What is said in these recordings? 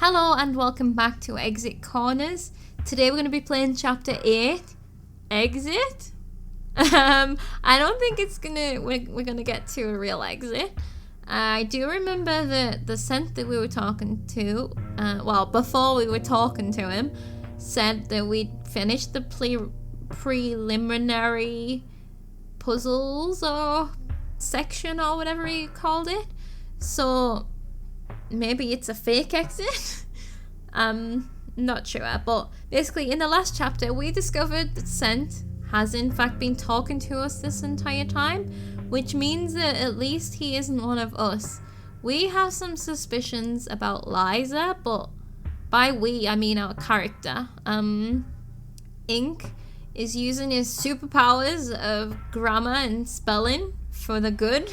Hello and welcome back to Exit Corners. Today we're going to be playing Chapter 8, Exit. I don't think we're gonna get to a real exit. I do remember the scent that we were talking to, before we were talking to him, said that we'd finished the preliminary puzzles or section or whatever he called it. So maybe it's a fake exit. Not sure, but basically in the last chapter we discovered that Scent has in fact been talking to us this entire time, which means that at least he isn't one of us. We have some suspicions about Liza, but by we I mean our character. Ink is using his superpowers of grammar and spelling for the good.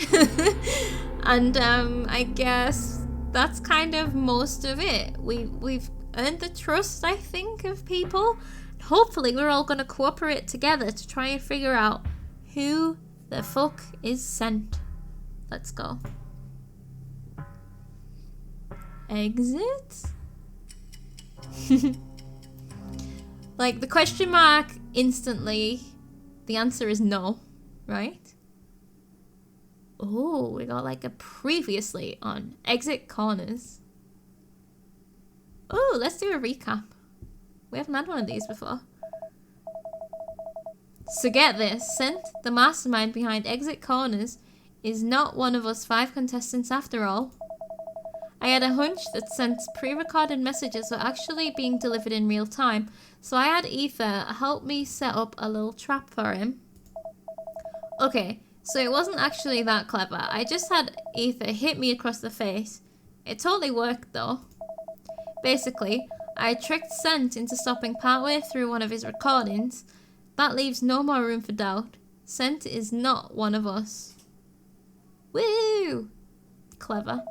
And I guess that's kind of most of it. We've earned the trust, I think, of people. Hopefully we're all going to cooperate together to try and figure out who the fuck is Scent. Let's go. Exit? Like the question mark instantly, the answer is no, right? Oh, we got like a previously on Exit Corners. Oh, let's do a recap. We haven't had one of these before. So get this, Scent, the mastermind behind Exit Corners, is not one of us 5 contestants after all. I had a hunch that Scent's pre-recorded messages were actually being delivered in real time, so I had Ether help me set up a little trap for him. Okay, so it wasn't actually that clever. I just had Ether hit me across the face. It totally worked though. Basically, I tricked Scent into stopping partway through one of his recordings. That leaves no more room for doubt. Scent is not one of us. Woo! Clever.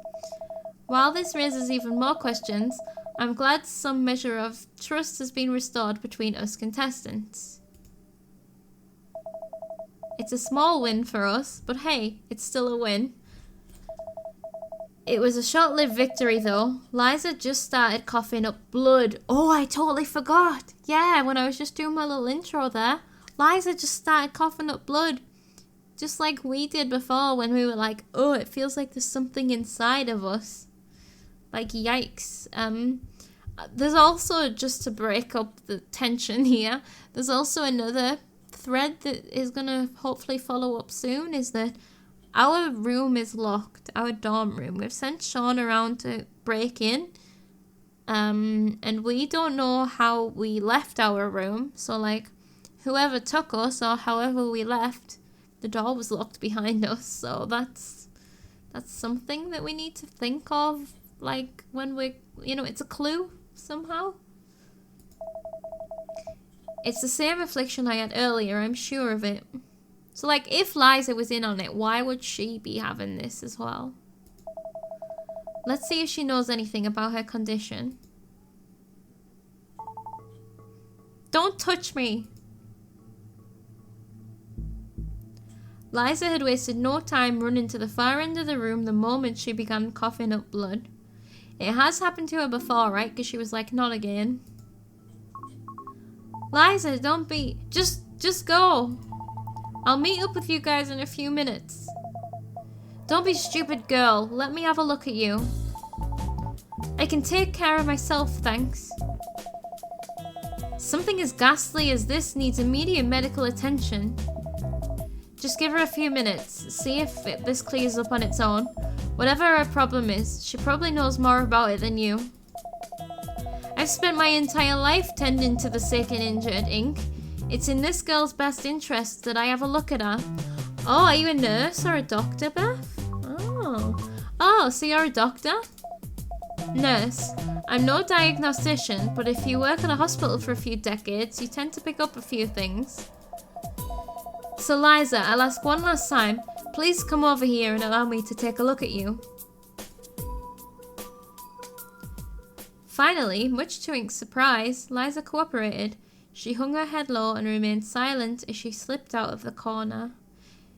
While this raises even more questions, I'm glad some measure of trust has been restored between us contestants. It's a small win for us, but hey, it's still a win. It was a short-lived victory though. Liza just started coughing up blood. Oh, I totally forgot. Yeah, when I was just doing my little intro there, Liza just started coughing up blood. Just like we did before when we were like, oh, it feels like there's something inside of us. Like, yikes. There's also, just to break up the tension here, there's also another thread that is going to hopefully follow up soon, is that our room is locked, our dorm room. We've sent Sean around to break in, and we don't know how we left our room. So, like, whoever took us or however we left, the door was locked behind us. So that's something that we need to think of, like, when we, it's a clue somehow. It's the same affliction I had earlier, I'm sure of it. So, like, if Liza was in on it, why would she be having this as well? Let's see if she knows anything about her condition. Don't touch me! Liza had wasted no time running to the far end of the room the moment she began coughing up blood. It has happened to her before, right? Because she was like, not again. Liza, don't be... Just go! I'll meet up with you guys in a few minutes. Don't be stupid, girl. Let me have a look at you. I can take care of myself, thanks. Something as ghastly as this needs immediate medical attention. Just give her a few minutes. See if this clears up on its own. Whatever her problem is, she probably knows more about it than you. I've spent my entire life tending to the sick and injured, Ink. It's in this girl's best interest that I have a look at her. Oh, are you a nurse or a doctor, Beth? Oh, so you're a doctor? Nurse. I'm no diagnostician, but if you work at a hospital for a few decades, you tend to pick up a few things. So Liza, I'll ask one last time. Please come over here and allow me to take a look at you. Finally, much to Ink's surprise, Liza cooperated. She hung her head low and remained silent as she slipped out of the corner.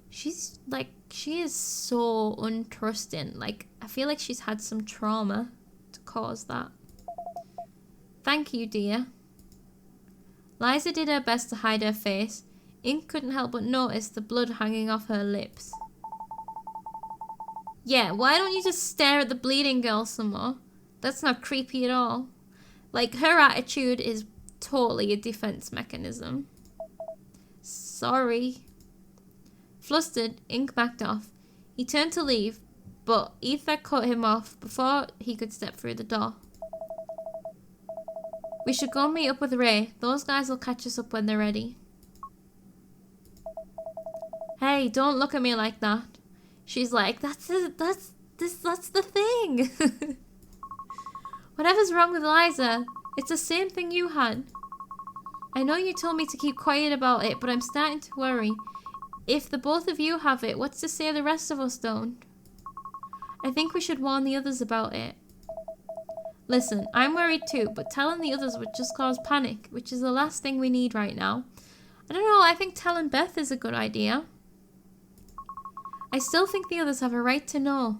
She is so untrusting. Like, I feel like she's had some trauma to cause that. Thank you, dear. Liza did her best to hide her face. Ink couldn't help but notice the blood hanging off her lips. Yeah, why don't you just stare at the bleeding girl some more? That's not creepy at all. Like, her attitude is totally a defense mechanism. Sorry. Flustered, Ink backed off. He turned to leave, but Ether cut him off before he could step through the door. We should go meet up with Ray. Those guys will catch us up when they're ready. Hey, don't look at me like that. She's like, that's the thing. Whatever's wrong with Liza, it's the same thing you had. I know you told me to keep quiet about it, but I'm starting to worry. If the both of you have it, what's to say the rest of us don't? I think we should warn the others about it. Listen, I'm worried too, but telling the others would just cause panic, which is the last thing we need right now. I don't know, I think telling Beth is a good idea. I still think the others have a right to know.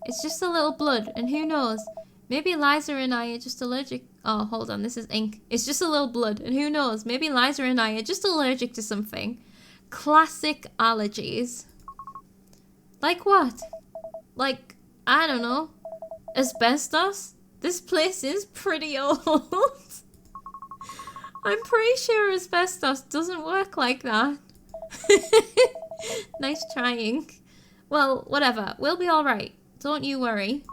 It's just a little blood, and who knows? Maybe Liza and I are just allergic. Oh, hold on, this is Ink. It's just a little blood, and who knows? Maybe Liza and I are just allergic to something. Classic allergies. Like what? Like, I don't know. Asbestos? This place is pretty old. I'm pretty sure asbestos doesn't work like that. Nice trying. Well, whatever. We'll be alright. Don't you worry.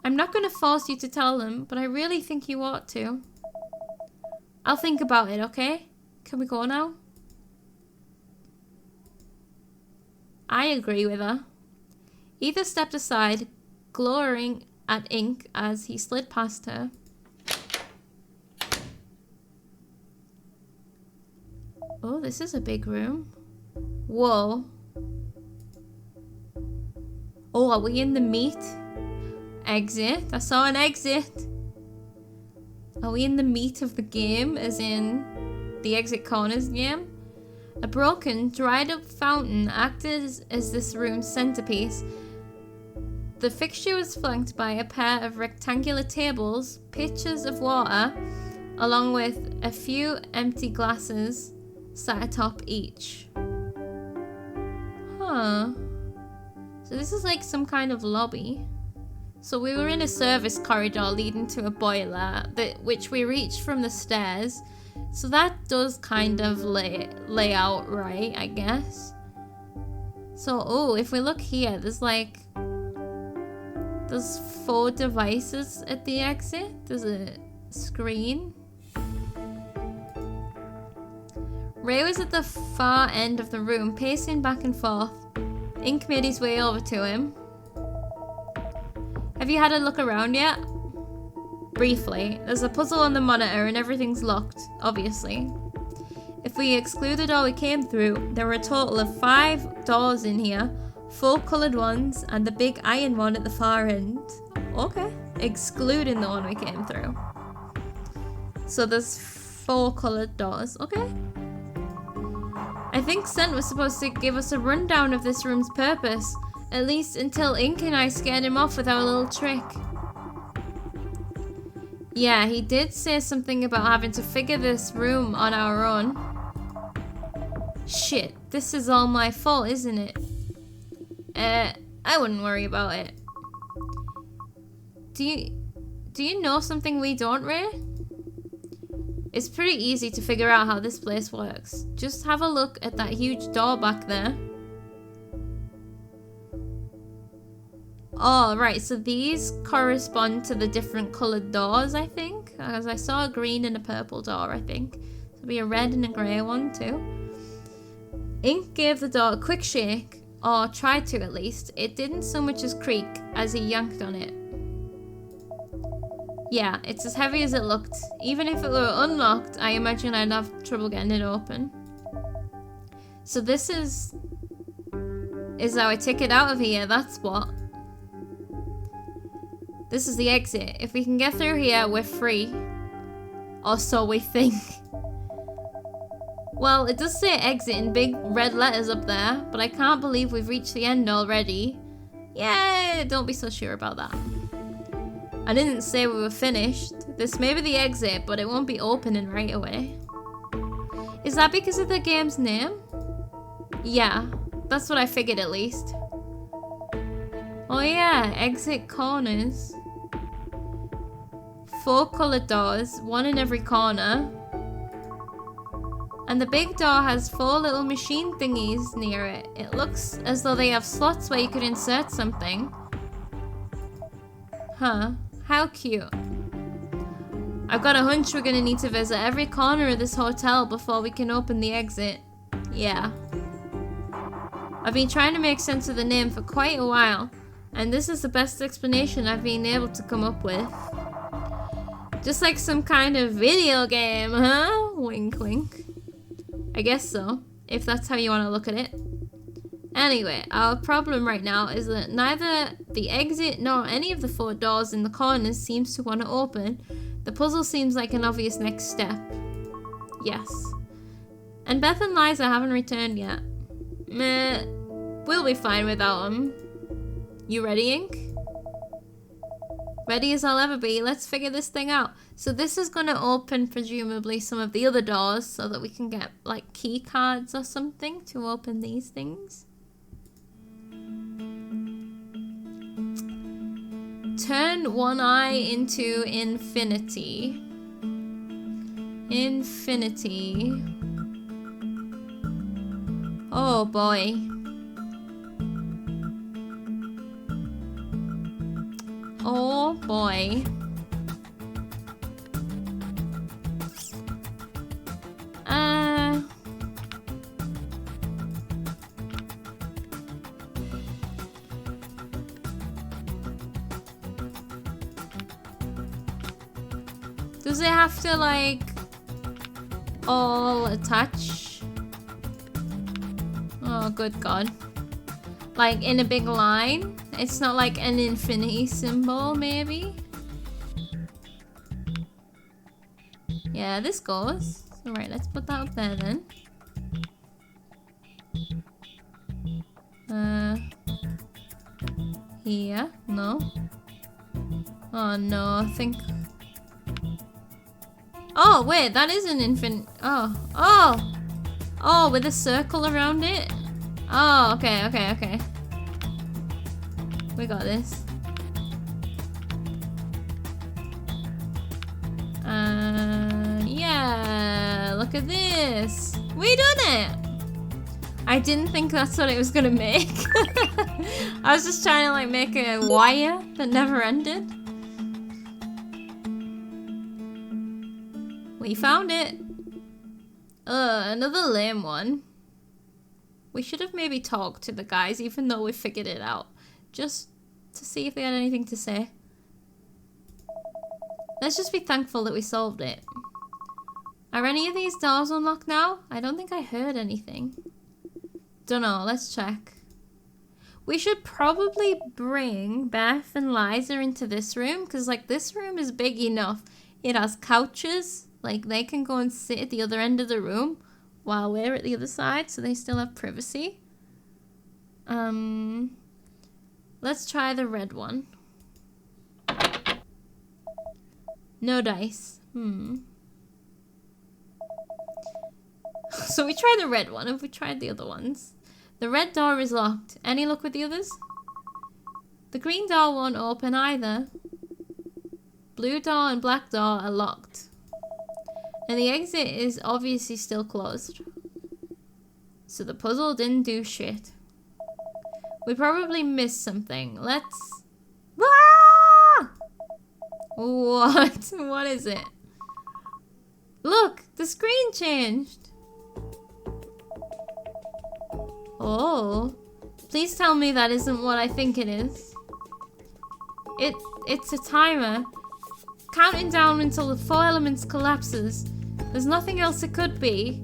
I'm not going to force you to tell them, but I really think you ought to. I'll think about it, okay? Can we go now? I agree with her. Ether stepped aside, glowering at Ink as he slid past her. Oh, this is a big room. Whoa. Oh, are we in the meat? Exit. I saw an exit. Are we in the meat of the game, as in the exit corners game? A broken, dried up fountain acted as this room's centerpiece. The fixture was flanked by a pair of rectangular tables, pitchers of water, along with a few empty glasses sat atop each. Huh. So this is like some kind of lobby. So we were in a service corridor leading to a boiler, which we reached from the stairs. So that does kind of lay out right, I guess. So, oh, if we look here, there's 4 devices at the exit. There's a screen. Ray was at the far end of the room, pacing back and forth. Ink made his way over to him. Have you had a look around yet? Briefly. There's a puzzle on the monitor and everything's locked, obviously. If we exclude the door we came through, there were a total of 5 doors in here. 4 coloured ones and the big iron one at the far end. Okay. Excluding the one we came through. So there's 4 coloured doors. Okay. I think Scent was supposed to give us a rundown of this room's purpose. At least until Ink and I scared him off with our little trick. Yeah, he did say something about having to figure this room on our own. Shit, this is all my fault, isn't it? I wouldn't worry about it. Do you know something we don't, Ray? It's pretty easy to figure out how this place works. Just have a look at that huge door back there. Oh, right, so these correspond to the different coloured doors, I think. As I saw a green and a purple door, I think. There'll be a red and a grey one, too. Ink gave the door a quick shake, or tried to at least. It didn't so much as creak as he yanked on it. Yeah, it's as heavy as it looked. Even if it were unlocked, I imagine I'd have trouble getting it open. So this is our ticket out of here, that's what. This is the exit. If we can get through here, we're free. Or so we think. Well, it does say exit in big red letters up there, but I can't believe we've reached the end already. Yeah, don't be so sure about that. I didn't say we were finished. This may be the exit, but it won't be opening right away. Is that because of the game's name? Yeah, that's what I figured at least. Oh yeah, exit corners. 4 colored doors, 1 in every corner. And the big door has 4 little machine thingies near it. It looks as though they have slots where you could insert something. Huh, how cute. I've got a hunch we're gonna need to visit every corner of this hotel before we can open the exit. Yeah. I've been trying to make sense of the name for quite a while, and this is the best explanation I've been able to come up with. Just like some kind of video game, huh? Wink wink. I guess so, if that's how you want to look at it. Anyway, our problem right now is that neither the exit nor any of the 4 doors in the corners seems to want to open. The puzzle seems like an obvious next step. Yes. And Beth and Liza haven't returned yet. Meh. We'll be fine without them. You ready, Ink? Ready as I'll ever be. Let's figure this thing out. So this is going to open, presumably, some of the other doors so that we can get, like, key cards or something to open these things. Turn one eye into infinity. Infinity. Oh boy. Oh boy. Does it have to, like, all attach? Oh, good God. Like, in a big line? It's not like an infinity symbol, maybe? Yeah, this goes. Alright, let's put that up there then. Here? No. Oh no, I think... Oh, wait, that is an infinite... Oh, oh! Oh, with a circle around it? Oh, okay, okay, okay. We got this. Yeah, look at this. We done it! I didn't think that's what it was gonna make. I was just trying to, like, make a wire that never ended. We found it. Another lame one. We should have maybe talked to the guys, even though we figured it out. Just to see if they had anything to say. Let's just be thankful that we solved it. Are any of these doors unlocked now? I don't think I heard anything. Dunno, let's check. We should probably bring Beth and Liza into this room, because, like, this room is big enough. It has couches. Like, they can go and sit at the other end of the room while we're at the other side, so they still have privacy. Let's try the red one. No dice. So we tried the red one. Have we tried the other ones? The red door is locked. Any luck with the others? The green door won't open either. Blue door and black door are locked. And the exit is obviously still closed. So the puzzle didn't do shit. We probably missed something. Let's... Ah! What? What is it? Look! The screen changed! Oh. Please tell me that isn't what I think it is. It's a timer. Counting down until the 4 elements collapses. There's nothing else it could be.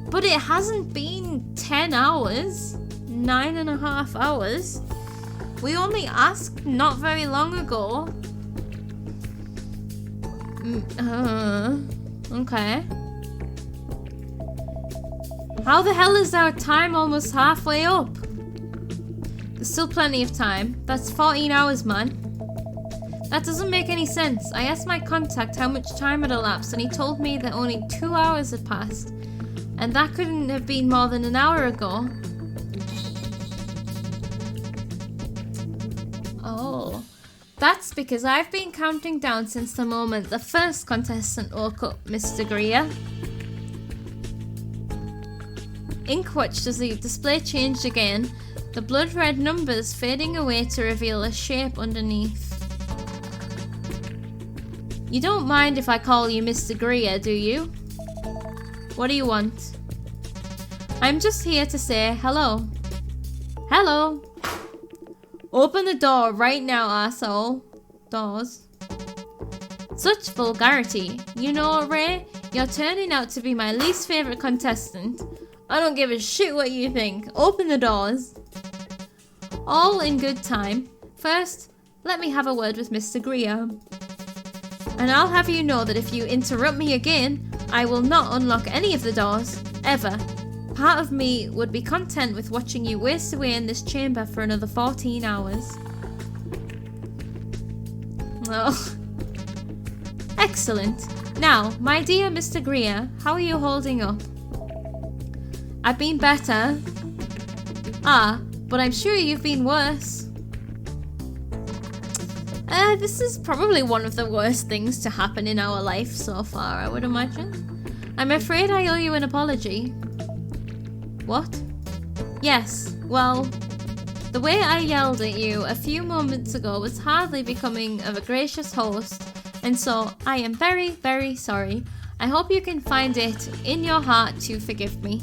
But it hasn't been 10 hours. 9.5 hours. We only asked not very long ago. Okay. How the hell is our time almost halfway up? There's still plenty of time. That's 14 hours, man. That doesn't make any sense. I asked my contact how much time had elapsed and he told me that only 2 hours had passed. And that couldn't have been more than an hour ago. Oh. That's because I've been counting down since the moment the first contestant woke up, Mr. Greer. Inkwatched as the display changed again, the blood red numbers fading away to reveal a shape underneath. You don't mind if I call you Mr. Greer, do you? What do you want? I'm just here to say hello. Hello. Open the door right now, asshole. Doors. Such vulgarity. You know, Ray, you're turning out to be my least favourite contestant. I don't give a shit what you think. Open the doors. All in good time. First, let me have a word with Mr. Greer. And I'll have you know that if you interrupt me again, I will not unlock any of the doors, ever. Part of me would be content with watching you waste away in this chamber for another 14 hours. Oh. Excellent. Now, my dear Mr. Greer, how are you holding up? I've been better. Ah, but I'm sure you've been worse. This is probably one of the worst things to happen in our life so far, I would imagine. I'm afraid I owe you an apology. What? Yes, well, the way I yelled at you a few moments ago was hardly becoming of a gracious host, and so I am very, very sorry. I hope you can find it in your heart to forgive me.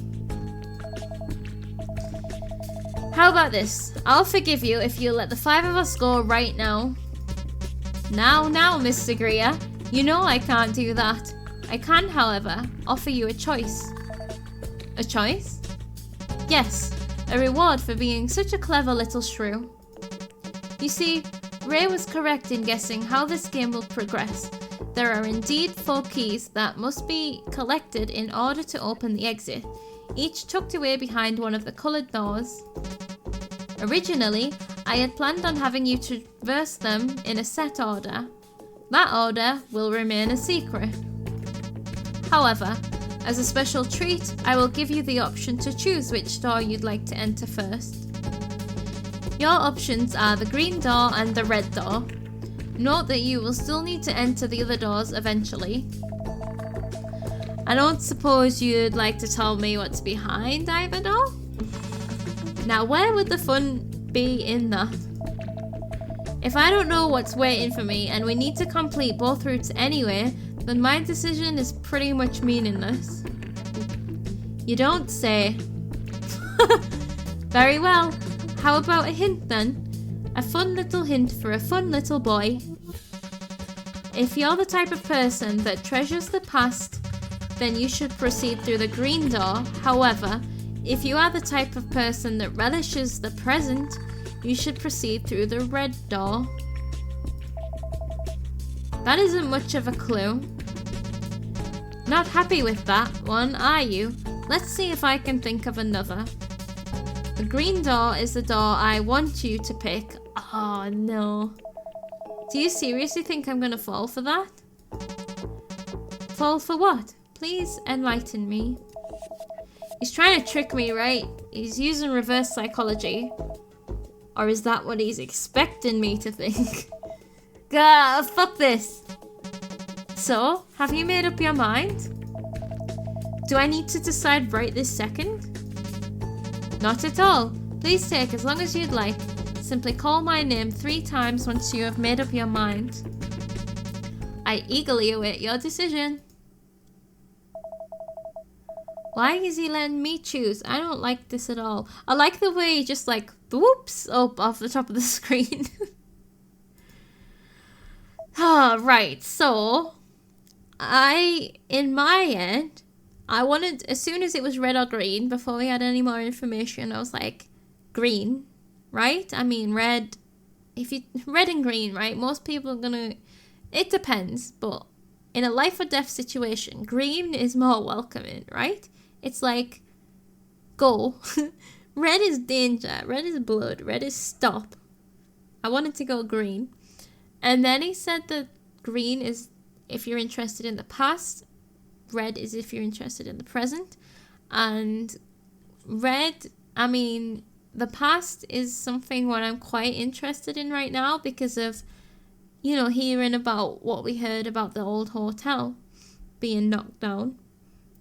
How about this? I'll forgive you if you let the 5 of us go right now. Now, Mr. Greer. You know I can't do that. I can, however, offer you a choice. A choice? Yes, a reward for being such a clever little shrew. You see, Ray was correct in guessing how this game will progress. There are indeed 4 keys that must be collected in order to open the exit, each tucked away behind one of the coloured doors. Originally, I had planned on having you traverse them in a set order. That order will remain a secret. However, as a special treat, I will give you the option to choose which door you'd like to enter first. Your options are the green door and the red door. Note that you will still need to enter the other doors eventually. I don't suppose you'd like to tell me what's behind either door? Now, where would the fun be in that? If I don't know what's waiting for me and we need to complete both routes anyway, then my decision is pretty much meaningless. You don't say. Very well. How about a hint then? A fun little hint for a fun little boy. If you're the type of person that treasures the past, then you should proceed through the green door. However, if you are the type of person that relishes the present, you should proceed through the red door. That isn't much of a clue. Not happy with that one, are you? Let's see if I can think of another. The green door is the door I want you to pick. Oh no. Do you seriously think I'm gonna fall for that? Fall for what? Please enlighten me. He's trying to trick me, right? He's using reverse psychology. Or is that what he's expecting me to think? Gah, fuck this. So, have you made up your mind? Do I need to decide right this second? Not at all. Please take as long as you'd like. Simply call my name 3 times once you have made up your mind. I eagerly await your decision. Why is he letting me choose? I don't like this at all. I like the way he just like whoops up off the top of the screen. Right, so in my end, I wanted, as soon as it was red or green, before we had any more information, I was like, green, right? I mean, red, red and green, right? Most people are gonna, it depends, but in a life or death situation, green is more welcoming, right? It's like, go. Red is danger. Red is blood. Red is stop. I wanted to go green. And then he said that green is if you're interested in the past, red is if you're interested in the present, and red, I mean, the past is something what I'm quite interested in right now because of, you know, hearing about what we heard about the old hotel being knocked down.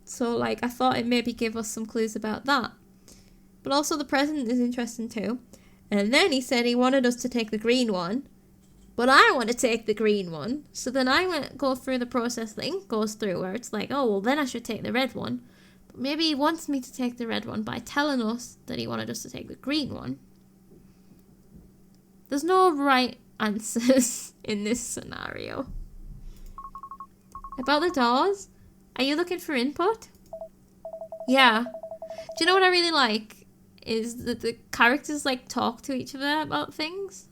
So, like, I thought it maybe give us some clues about that. But also the present is interesting too. And then he said he wanted us to take the green one. But I want to take the green one. So then I go through the process that Ink goes through where it's like, oh, well, then I should take the red one. But maybe he wants me to take the red one by telling us that he wanted us to take the green one. There's no right answers in this scenario. About the doors, are you looking for input? Yeah. Do you know what I really like? Is that the characters like talk to each other about things.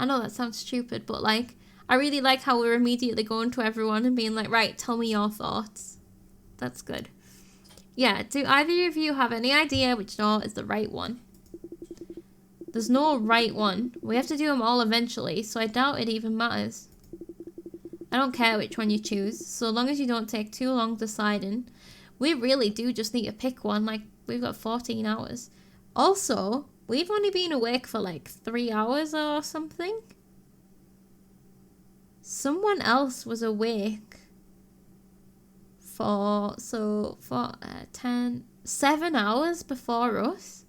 I know that sounds stupid, but like I really like how we're immediately going to everyone and being like, right, tell me your thoughts. That's good. Yeah, do either of you have any idea which door is the right one? There's no right one. We have to do them all eventually, so I doubt it even matters. I don't care which one you choose, so long as you don't take too long deciding. We really do just need to pick one, like, we've got 14 hours. Also, we've only been awake for like 3 hours or something. Someone else was awake for 7 hours before us.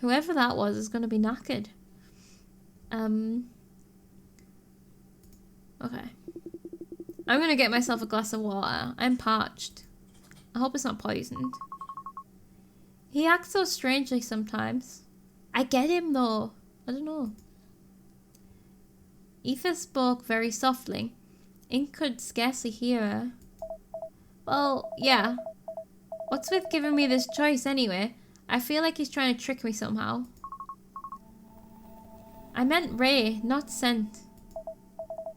Whoever that was is going to be knackered. Okay. I'm going to get myself a glass of water. I'm parched. I hope it's not poisoned. He acts so strangely sometimes. I get him though. I don't know. Aoife spoke very softly. Ink could scarcely hear her. Well, yeah. What's with giving me this choice anyway? I feel like he's trying to trick me somehow. I meant Ray, not Scent.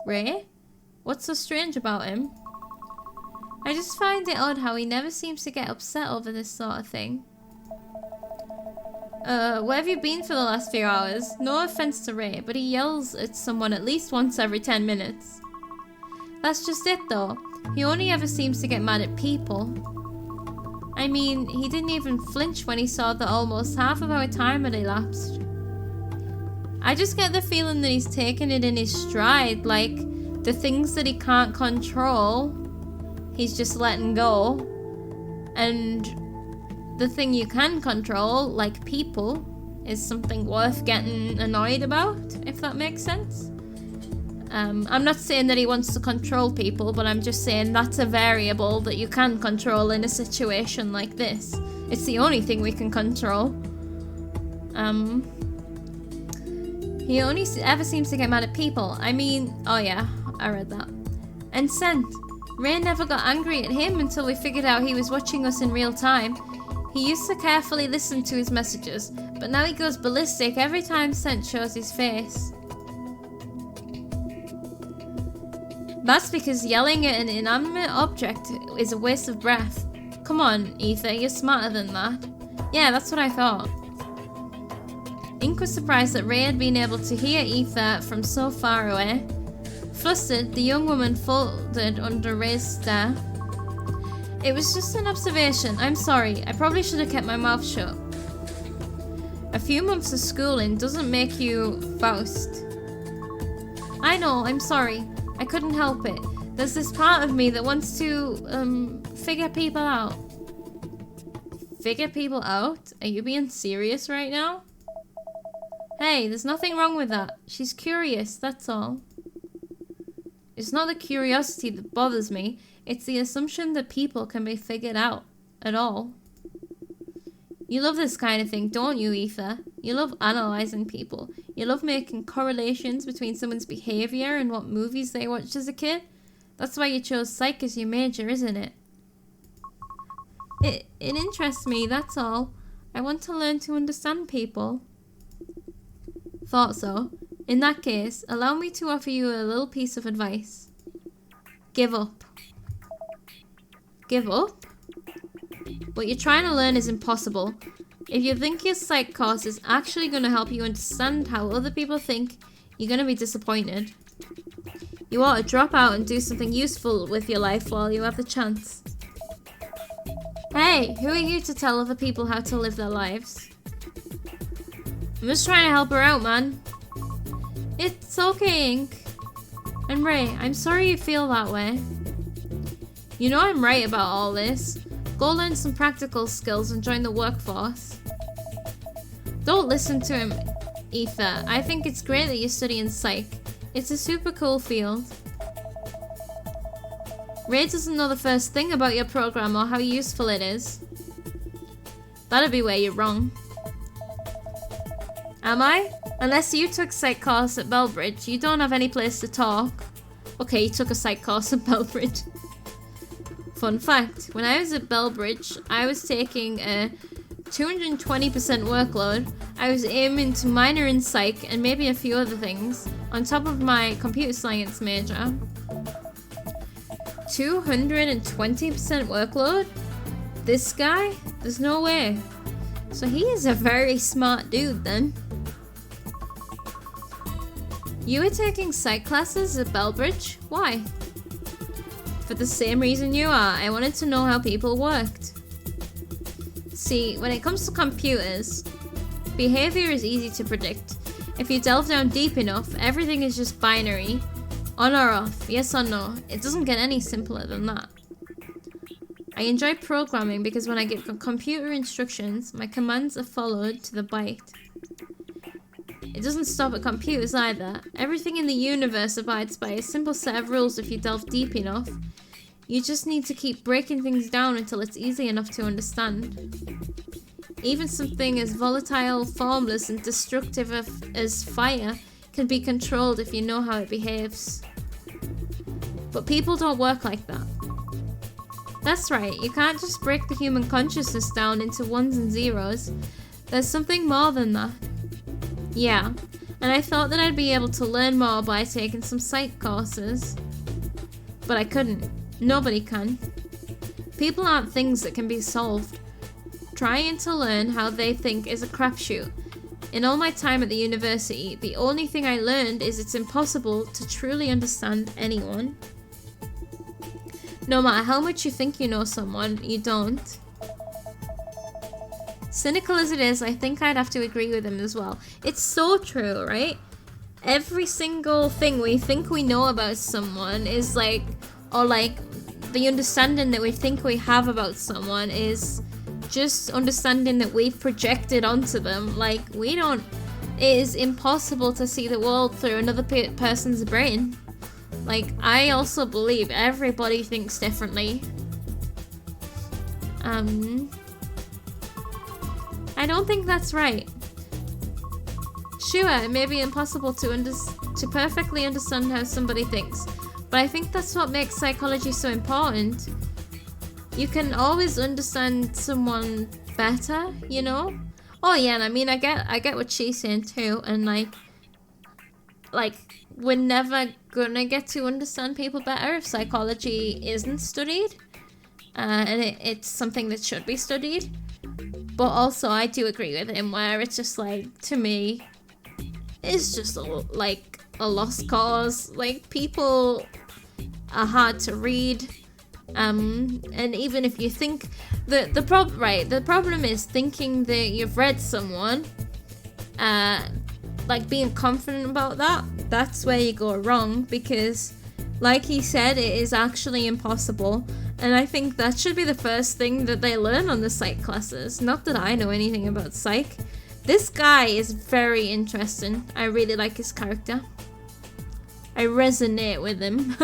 Ray? What's so strange about him? I just find it odd how he never seems to get upset over this sort of thing. Where have you been for the last few hours? No offense to Ray, but he yells at someone at least once every 10 minutes. That's just it though. He only ever seems to get mad at people. I mean, he didn't even flinch when he saw that almost half of our time had elapsed. I just get the feeling that he's taking it in his stride, like the things that he can't control, he's just letting go. And the thing you can control, like people, is something worth getting annoyed about, if that makes sense. I'm not saying that he wants to control people, but I'm just saying that's a variable that you can control in a situation like this. It's the only thing we can control. He only ever seems to get mad at people. I mean, oh yeah, I read that. And Scent. Ray never got angry at him until we figured out he was watching us in real time. He used to carefully listen to his messages, but now he goes ballistic every time Scent shows his face. That's because yelling at an inanimate object is a waste of breath. Come on, Aoife, you're smarter than that. Yeah, that's what I thought. Ink was surprised that Ray had been able to hear Aoife from so far away. Flustered, the young woman folded under Ray's stare. It was just an observation. I'm sorry. I probably should have kept my mouth shut. A few months of schooling doesn't make you Faust. I know, I'm sorry. I couldn't help it. There's this part of me that wants to, figure people out. Figure people out? Are you being serious right now? Hey, there's nothing wrong with that. She's curious, that's all. It's not the curiosity that bothers me. It's the assumption that people can be figured out at all. You love this kind of thing, don't you, Aoife? You love analysing people. You love making correlations between someone's behaviour and what movies they watched as a kid. That's why you chose psych as your major, isn't it? It interests me, that's all. I want to learn to understand people. Thought so. In that case, allow me to offer you a little piece of advice. Give up. Give up? What you're trying to learn is impossible. If you think your psych course is actually going to help you understand how other people think, You're gonna be disappointed. You ought to drop out and do something useful with your life while you have the chance. Hey, who are you to tell other people how to live their lives? I'm just trying to help her out, man. It's okay, Ink. And Ray, I'm sorry you feel that way. You know I'm right about all this. Go learn some practical skills and join the workforce. Don't listen to him, Aoife. I think it's great that you're studying psych. It's a super cool field. Ray doesn't know the first thing about your program or how useful it is. That'd be where you're wrong. Am I? Unless you took psych course at Bellbridge, you don't have any place to talk. Okay, you took a psych course at Bellbridge. Fun fact, when I was at Bellbridge, I was taking a 220% workload. I was aiming to minor in psych and maybe a few other things, on top of my computer science major. 220% workload? This guy? There's no way. So he is a very smart dude then. You were taking psych classes at Bellbridge? Why? For the same reason you are. I wanted to know how people worked. See, when it comes to computers, behavior is easy to predict. If you delve down deep enough, everything is just binary. On or off, yes or no. It doesn't get any simpler than that. I enjoy programming because when I give computer instructions, my commands are followed to the byte. It doesn't stop at computers either. Everything in the universe abides by a simple set of rules if you delve deep enough. You just need to keep breaking things down until it's easy enough to understand. Even something as volatile, formless, and destructive as fire can be controlled if you know how it behaves. But people don't work like that. That's right, you can't just break the human consciousness down into ones and zeros. There's something more than that. Yeah, and I thought that I'd be able to learn more by taking some psych courses. But I couldn't. Nobody can. People aren't things that can be solved. Trying to learn how they think is a crapshoot. In all my time at the university, the only thing I learned is it's impossible to truly understand anyone. No matter how much you think you know someone, you don't. Cynical as it is, I think I'd have to agree with him as well. It's so true, right? Every single thing we think we know about someone is like, or like the understanding that we think we have about someone is just understanding that we've projected onto them. Like, we don't, it is impossible to see the world through another person's brain. Like, I also believe everybody thinks differently. I don't think that's right. Sure, it may be impossible to perfectly understand how somebody thinks, but I think that's what makes psychology so important. You can always understand someone better, you know? Oh yeah, and I mean, I get what she's saying too, and like we're never gonna get to understand people better if psychology isn't studied, and it's something that should be studied. But also, I do agree with him where it's just like, to me, it's just like a lost cause. Like, people are hard to read, and even if you think the problem is thinking that you've read someone, like being confident about that. That's where you go wrong, because like he said, it is actually impossible. And I think that should be the first thing that they learn on the psych classes. Not that I know anything about psych. This guy is very interesting. I really like his character. I resonate with him.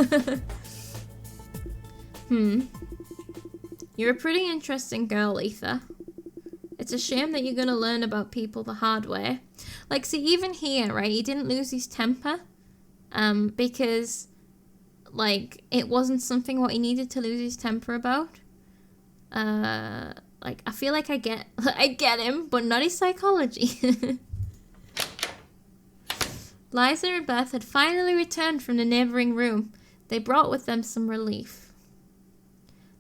You're a pretty interesting girl, Aoife. It's a shame that you're gonna learn about people the hard way. Like, see, even here, right, he didn't lose his temper. Because like, it wasn't something what he needed to lose his temper about. Like, I feel like I get him, but not his psychology. Liza and Beth had finally returned from the neighbouring room. They brought with them some relief.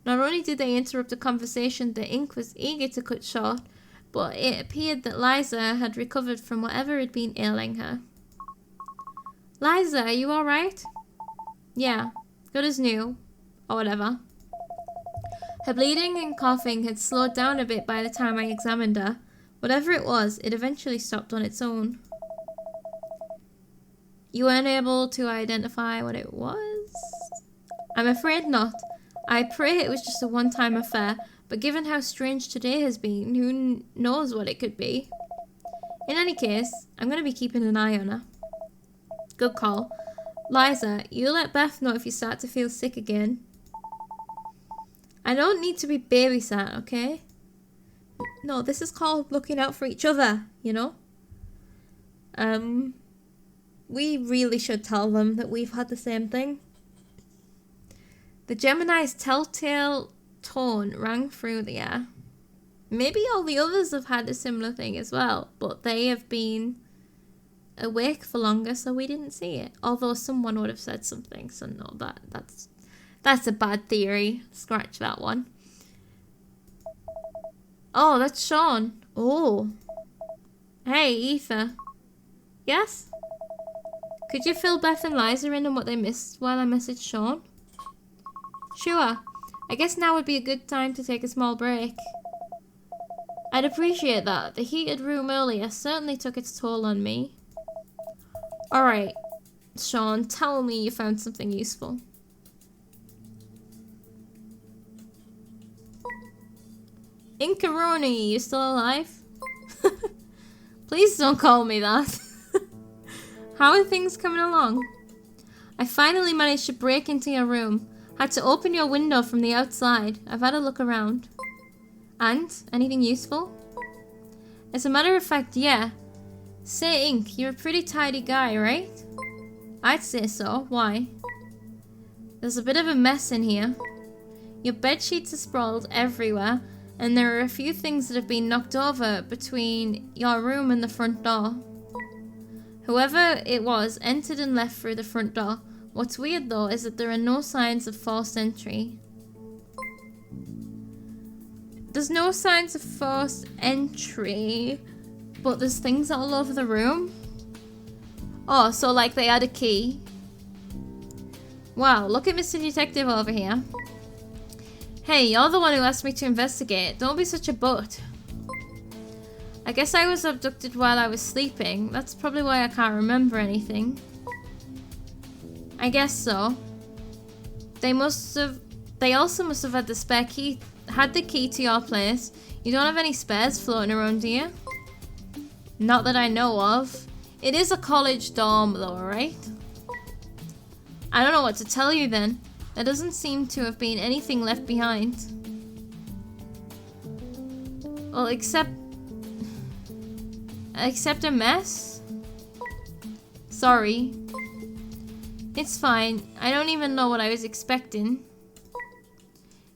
Not only did they interrupt a conversation that Ink was eager to cut short, but it appeared that Liza had recovered from whatever had been ailing her. Liza, are you alright? Yeah, good as new. Or whatever. Her bleeding and coughing had slowed down a bit by the time I examined her. Whatever it was, it eventually stopped on its own. You weren't able to identify what it was? I'm afraid not. I pray it was just a one-time affair, but given how strange today has been, who knows what it could be? In any case, I'm going to be keeping an eye on her. Good call. Liza, you let Beth know if you start to feel sick again. I don't need to be babysat, okay? No, this is called looking out for each other, you know? We really should tell them that we've had the same thing. The Gemini's telltale tone rang through the air. Maybe all the others have had a similar thing as well, but they have been awake for longer, so we didn't see it. Although someone would have said something, so no, that's a bad theory. Scratch that one. Oh, that's Sean. Oh. Hey, Ether. Yes? Could you fill Beth and Liza in on what they missed while I message Sean? Sure. I guess now would be a good time to take a small break. I'd appreciate that. The heated room earlier certainly took its toll on me. Alright, Sean, tell me you found something useful. Inkaroni, you still alive? Please don't call me that. How are things coming along? I finally managed to break into your room. Had to open your window from the outside. I've had a look around. And? Anything useful? As a matter of fact, yeah. Say, Ink, you're a pretty tidy guy, right? I'd say so. Why? There's a bit of a mess in here. Your bedsheets are sprawled everywhere, and there are a few things that have been knocked over between your room and the front door. Whoever it was entered and left through the front door. What's weird though is that there are no signs of forced entry. There's no signs of forced entry, but there's things all over the room. Oh, so like they had a key. Wow, look at Mr. Detective over here. Hey, you're the one who asked me to investigate. Don't be such a butt. I guess I was abducted while I was sleeping. That's probably why I can't remember anything. I guess so. They also must have had the spare key, had the key to your place. You don't have any spares floating around, do you? Not that I know of. It is a college dorm though, right? I don't know what to tell you then. There doesn't seem to have been anything left behind. Well, except a mess? Sorry. It's fine. I don't even know what I was expecting.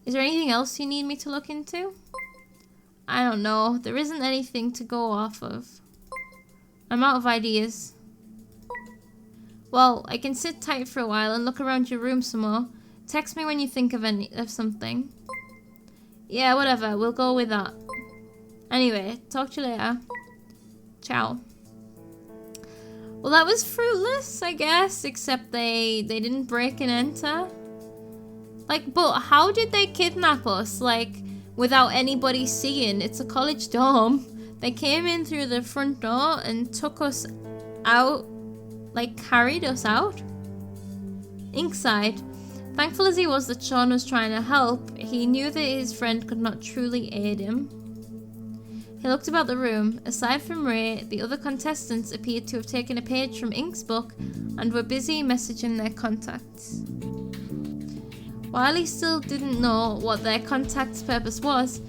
Is there anything else you need me to look into? I don't know. There isn't anything to go off of. I'm out of ideas. Well, I can sit tight for a while and look around your room some more. Text me when you think of something. Yeah, whatever. We'll go with that. Anyway, talk to you later. Ciao. Well, that was fruitless, I guess, except they didn't break and enter. Like, but how did they kidnap us, like, without anybody seeing? It's a college dorm. They came in through the front door and took us out, like, carried us out. Ink sighed. Thankful as he was that Sean was trying to help, he knew that his friend could not truly aid him. He looked about the room. Aside from Ray, the other contestants appeared to have taken a page from Ink's book and were busy messaging their contacts. While he still didn't know what their contact's purpose was,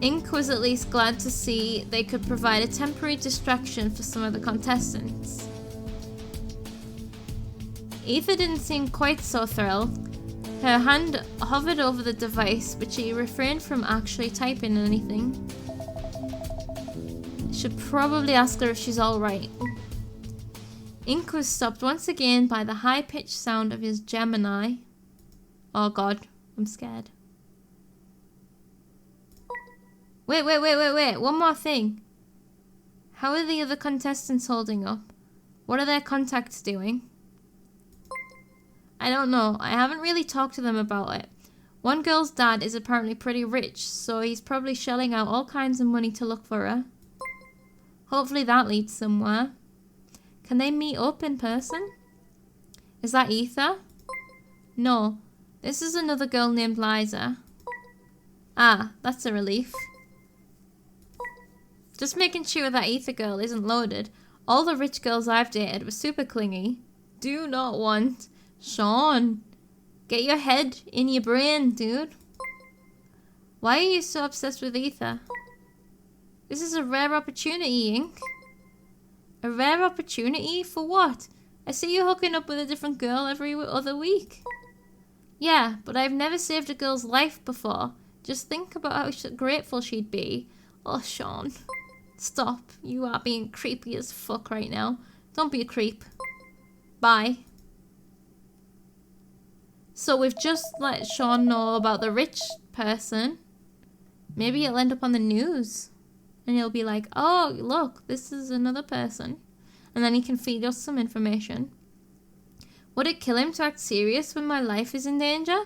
Ink was at least glad to see they could provide a temporary distraction for some of the contestants. Ether didn't seem quite so thrilled. Her hand hovered over the device, but she refrained from actually typing anything. Should probably ask her if she's alright. Ink was stopped once again by the high-pitched sound of his Gemini. Oh god, I'm scared. Wait, one more thing. How are the other contestants holding up? What are their contacts doing? I don't know. I haven't really talked to them about it. One girl's dad is apparently pretty rich, so he's probably shelling out all kinds of money to look for her. Hopefully that leads somewhere. Can they meet up in person? Is that Ether? No. This is another girl named Liza. Ah, that's a relief. Just making sure that Ether girl isn't loaded. All the rich girls I've dated were super clingy. Do not want... Sean, get your head in your brain, dude. Why are you so obsessed with Ether? This is a rare opportunity, Ink. A rare opportunity? For what? I see you hooking up with a different girl every other week. Yeah, but I've never saved a girl's life before. Just think about how grateful she'd be. Oh, Sean. Stop. You are being creepy as fuck right now. Don't be a creep. Bye. So we've just let Sean know about the rich person. Maybe it'll end up on the news. And he'll be like, oh, look, this is another person. And then he can feed us some information. Would it kill him to act serious when my life is in danger?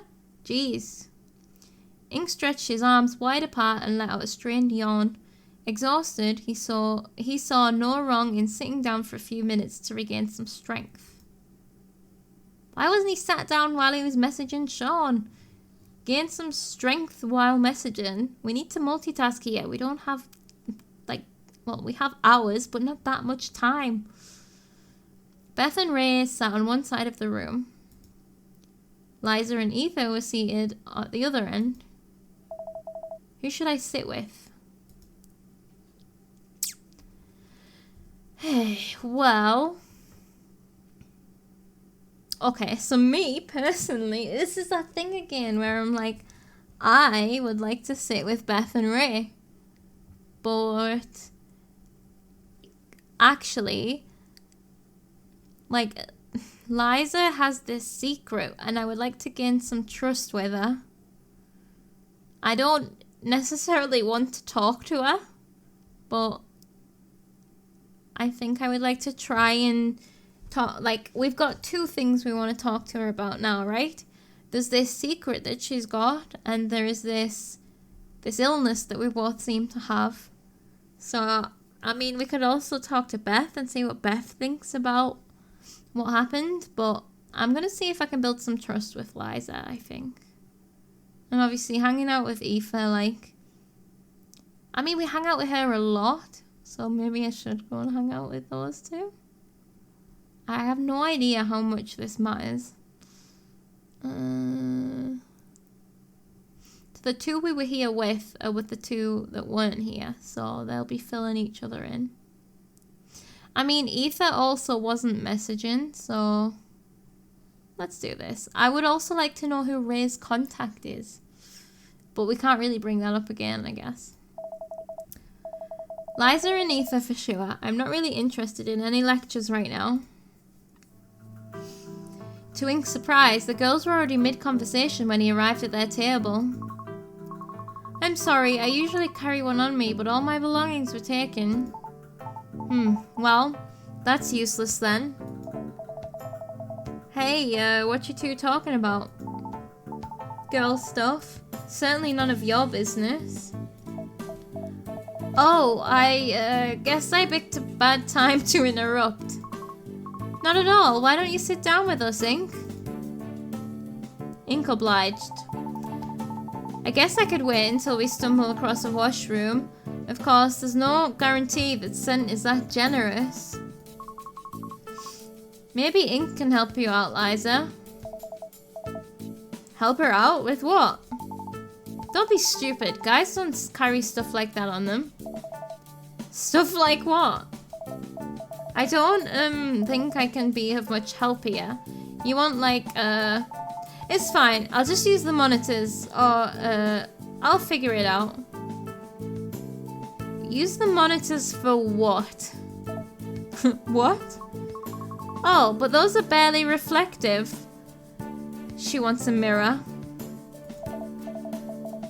Jeez. Ink stretched his arms wide apart and let out a strained yawn. Exhausted, he saw no wrong in sitting down for a few minutes to regain some strength. Why wasn't he sat down while he was messaging Sean? Gain some strength while messaging. We need to multitask here. We don't have, well, we have hours, but not that much time. Beth and Ray sat on one side of the room. Liza and Ether were seated at the other end. Who should I sit with? Hey, well... Okay, so me, personally, this is that thing again where I'm like, I would like to sit with Beth and Ray. But... actually... Liza has this secret and I would like to gain some trust with her. I don't necessarily want to talk to her, but I think I would like to try and talk. We've got two things we want to talk to her about now, right? There's this secret that she's got, and there is this illness that we both seem to have. So, I mean, we could also talk to Beth and see what Beth thinks about what happened, but I'm going to see if I can build some trust with Liza, I think. And obviously hanging out with Aoife, I mean, we hang out with her a lot, so maybe I should go and hang out with those two. I have no idea how much this matters. The two we were here with are with the two that weren't here, so they'll be filling each other in. I mean, Ether also wasn't messaging, so let's do this. I would also like to know who Ray's contact is, but we can't really bring that up again, I guess. Liza and Ether for sure. I'm not really interested in any lectures right now. To Ink's surprise, the girls were already mid-conversation when he arrived at their table. I'm sorry, I usually carry one on me, but all my belongings were taken. Well, that's useless then. Hey, what you two talking about? Girl stuff. Certainly none of your business. Oh, I guess I picked a bad time to interrupt. Not at all. Why don't you sit down with us, Ink? Ink obliged. I guess I could wait until we stumble across a washroom. Of course, there's no guarantee that scent is that generous. Maybe Ink can help you out, Liza. Help her out? With what? Don't be stupid. Guys don't carry stuff like that on them. Stuff like what? I don't think I can be of much help here. You want It's fine. I'll just use the monitors, or I'll figure it out. Use the monitors for what? What? Oh, but those are barely reflective. She wants a mirror.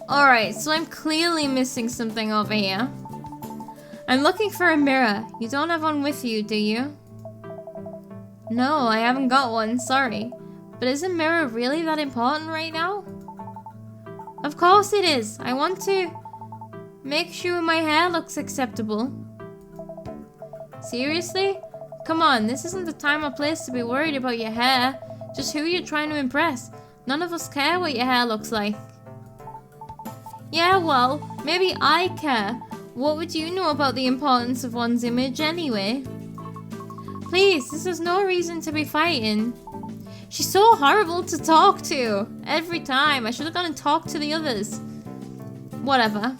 Alright, so I'm clearly missing something over here. I'm looking for a mirror. You don't have one with you, do you? No, I haven't got one, sorry. But is a mirror really that important right now? Of course it is. I want to make sure my hair looks acceptable. Seriously? Come on, this isn't the time or place to be worried about your hair. Just who you're trying to impress. None of us care what your hair looks like. Yeah, well, maybe I care. What would you know about the importance of one's image anyway? Please, this is no reason to be fighting. She's so horrible to talk to. Every time. I should have gone and talked to the others. Whatever.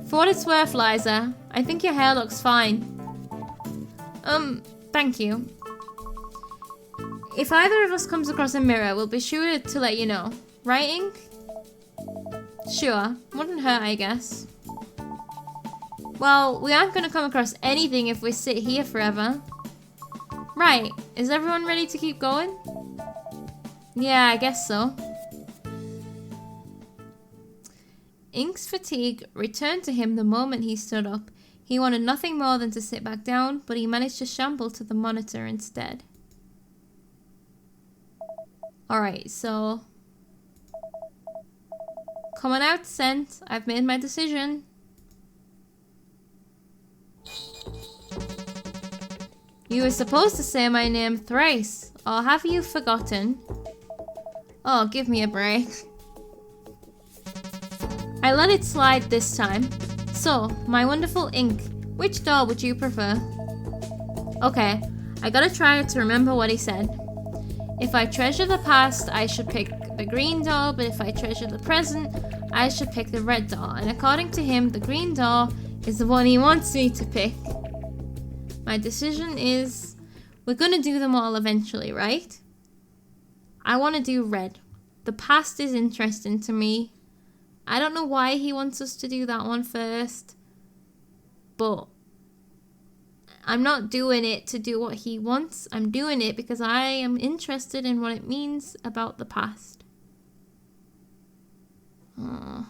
For what it's worth, Liza, I think your hair looks fine. Thank you. If either of us comes across a mirror, we'll be sure to let you know. Right, Ink? Sure. Wouldn't hurt, I guess. Well, we aren't going to come across anything if we sit here forever. Right. Is everyone ready to keep going? Yeah, I guess so. Ink's fatigue returned to him the moment he stood up. He wanted nothing more than to sit back down, but he managed to shamble to the monitor instead. Alright, so... Come on out, Scent. I've made my decision. You were supposed to say my name thrice, or have you forgotten? Oh, give me a break. I let it slide this time. So, my wonderful Ink, which door would you prefer? Okay, I gotta try to remember what he said. If I treasure the past, I should pick the green door, but if I treasure the present, I should pick the red door. And according to him, the green door is the one he wants me to pick. My decision is, we're gonna do them all eventually, right? I want to do red. The past is interesting to me. I don't know why he wants us to do that one first, but I'm not doing it to do what he wants. I'm doing it because I am interested in what it means about the past. Oh,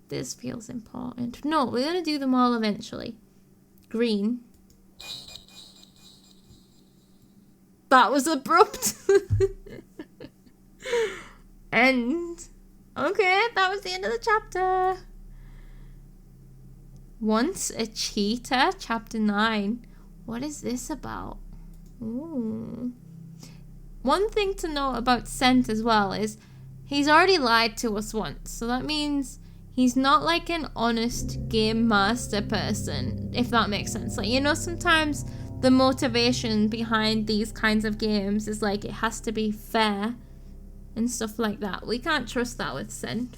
this feels important. No, we're going to do them all eventually. Green. That was abrupt. And... okay, that was the end of the chapter. Once a cheater, chapter 9. What is this about? Ooh. One thing to note about Scent as well is he's already lied to us once. So that means he's not like an honest game master person, if that makes sense. Like, you know, sometimes the motivation behind these kinds of games is like it has to be fair and stuff like that. We can't trust that with Scent.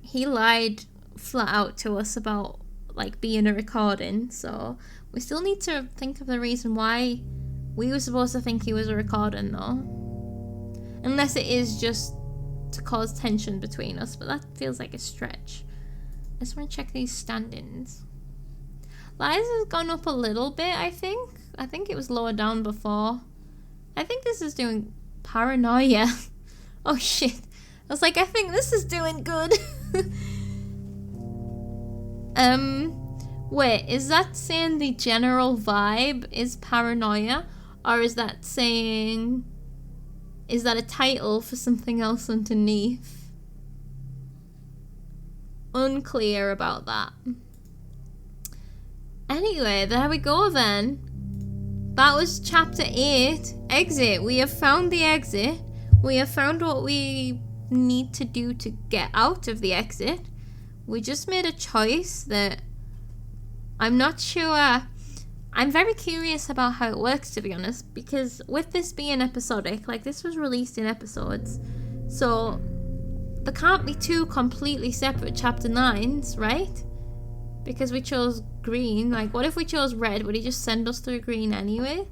He lied flat out to us about like being a recording, so we still need to think of the reason why we were supposed to think he was a recording though. Unless it is just to cause tension between us, but that feels like a stretch. I just want to check these standings. Liza's gone up a little bit, I think. I think it was lower down before. I think this is doing paranoia. Oh shit. I was like, I think this is doing good. Wait, is that saying the general vibe is paranoia? Or is that saying... is that a title for something else underneath? Unclear about that. Anyway, there we go then. That was chapter 8. Exit. We have found the exit. We have found what we need to do to get out of the exit. We just made a choice that I'm not sure. I'm very curious about how it works, to be honest, because with this being episodic, like this was released in episodes, so there can't be two completely separate chapter 9s, right? Because we chose green. Like, what if we chose red? Would he just send us through green anyway?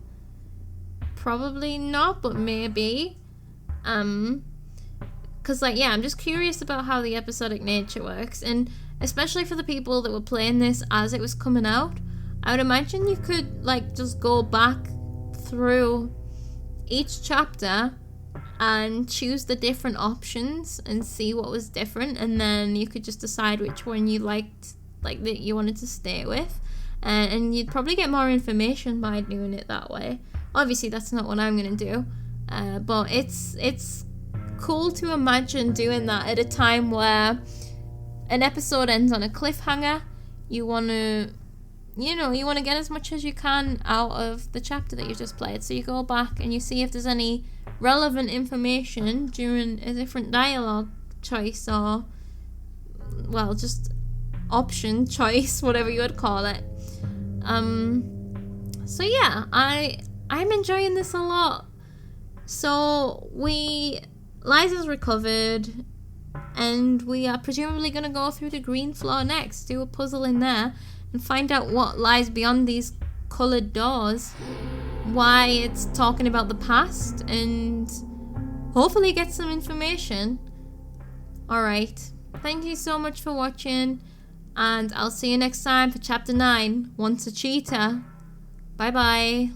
Probably not, but maybe. Because, like, yeah, I'm just curious about how the episodic nature works. And especially for the people that were playing this as it was coming out, I would imagine you could, like, just go back through each chapter and choose the different options and see what was different. And then you could just decide which one you liked, like, that you wanted to stay with. And you'd probably get more information by doing it that way. Obviously, that's not what I'm gonna do, but it's cool to imagine doing that at a time where an episode ends on a cliffhanger. You want to get as much as you can out of the chapter that you just played. So you go back and you see if there's any relevant information during a different dialogue choice, or, well, just option choice, whatever you would call it. So yeah, I'm enjoying this a lot. So Liza's recovered, and we are presumably going to go through the green floor next, do a puzzle in there, and find out what lies beyond these coloured doors, why it's talking about the past, and hopefully get some information. Alright, thank you so much for watching, and I'll see you next time for Chapter 9, Once a Cheetah. Bye bye.